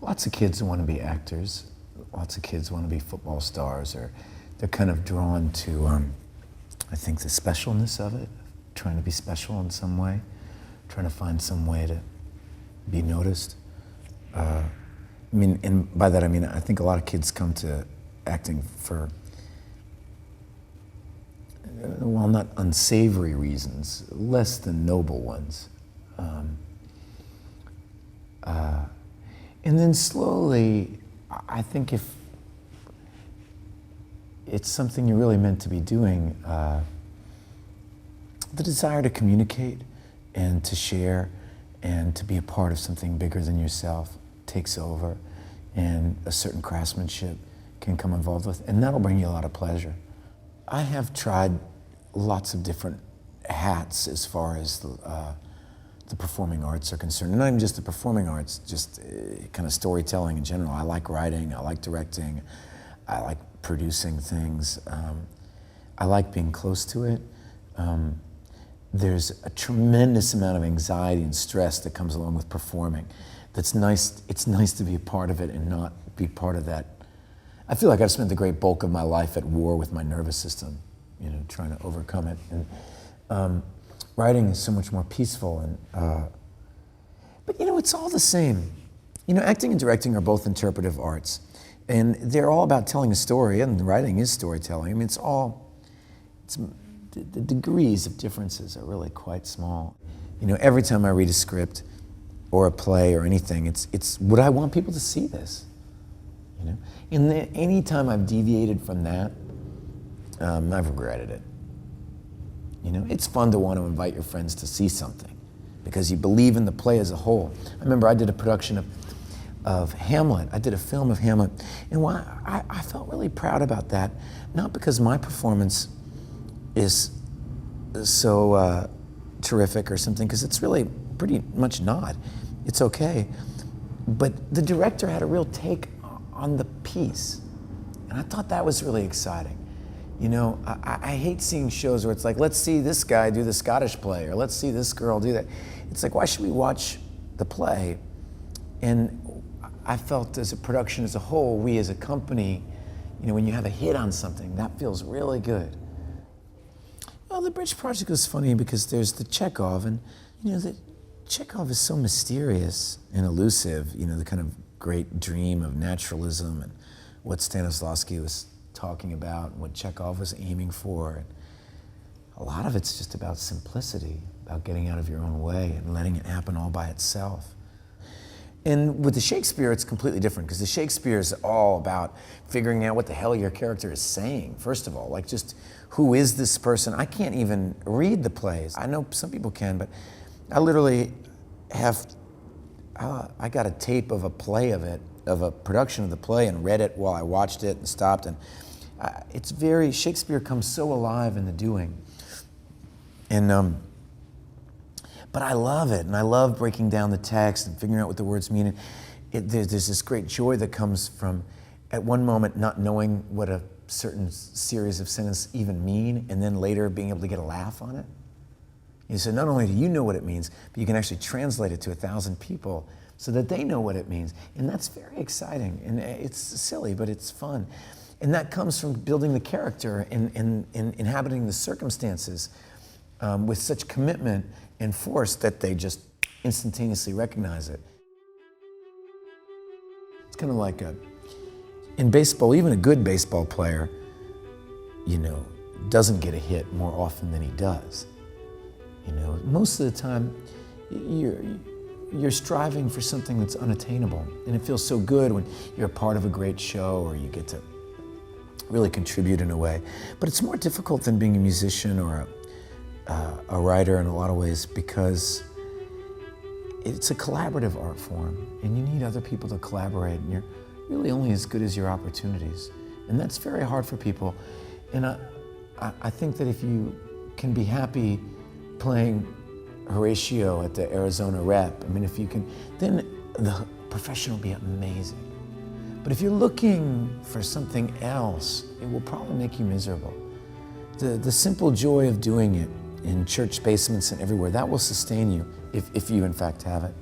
lots of kids want to be actors. Lots of kids want to be football stars, or they're kind of drawn to, I think, the specialness of it, trying to be special in some way, trying to find some way to be noticed. I mean, and by that I mean, I think a lot of kids come to acting for, well, not unsavory reasons, less than noble ones. And then slowly, I think if it's something you're really meant to be doing, the desire to communicate and to share and to be a part of something bigger than yourself takes over, and a certain craftsmanship can come involved with, and that'll bring you a lot of pleasure. I have tried lots of different hats as far as the performing arts are concerned. And not even just the performing arts, just kind of storytelling in general. I like writing, I like directing, I like producing things. I like being close to it. There's a tremendous amount of anxiety and stress that comes along with performing. That's nice. It's nice to be a part of it and not be part of that. I feel like I've spent the great bulk of my life at war with my nervous system, you know, trying to overcome it. And writing is so much more peaceful. And but you know, it's all the same. You know, acting and directing are both interpretive arts, and they're all about telling a story. And writing is storytelling. I mean, the degrees of differences are really quite small. You know, every time I read a script or a play or anything, it's would I want people to see this? You know, and any time I've deviated from that, I've regretted it. You know, it's fun to want to invite your friends to see something because you believe in the play as a whole. I remember I did a production of Hamlet. I did a film of Hamlet, and I felt really proud about that, not because my performance is so terrific or something, because it's really pretty much not. It's okay. But the director had a real take on the piece, and I thought that was really exciting. You know, I hate seeing shows where it's like, let's see this guy do the Scottish play, or let's see this girl do that. It's like, why should we watch the play? And I felt as a production as a whole, we as a company, you know, when you have a hit on something, that feels really good. Well, the Bridge Project was funny because there's the Chekhov, and you know, the Chekhov is so mysterious and elusive, you know, the kind of great dream of naturalism and what Stanislavski was talking about, what Chekhov was aiming for. And a lot of it's just about simplicity, about getting out of your own way and letting it happen all by itself. And with the Shakespeare, it's completely different, because the Shakespeare is all about figuring out what the hell your character is saying, first of all. Like, just, who is this person? I can't even read the plays. I know some people can, but I literally have, I got a tape of a play of it, of a production of the play, and read it while I watched it and stopped. And it's very, Shakespeare comes so alive in the doing. And, but I love it, and I love breaking down the text and figuring out what the words mean. And there's this great joy that comes from, at one moment, not knowing what a certain series of sentences even mean, and then later being able to get a laugh on it. You say, not only do you know what it means, but you can actually translate it to 1,000 people so that they know what it means. And that's very exciting, and it's silly, but it's fun. And that comes from building the character and inhabiting the circumstances with such commitment and force that they just instantaneously recognize it. It's kind of like in baseball, even a good baseball player, you know, doesn't get a hit more often than he does. You know, most of the time, you're striving for something that's unattainable, and it feels so good when you're a part of a great show or you get to really contribute in a way. But it's more difficult than being a musician or a writer in a lot of ways, because it's a collaborative art form, and you need other people to collaborate, and you're really only as good as your opportunities. And that's very hard for people. And I think that if you can be happy playing Horatio at the Arizona Rep, I mean, if you can, then the profession will be amazing. But if you're looking for something else, it will probably make you miserable. The simple joy of doing it in church basements and everywhere, that will sustain you if you in fact have it.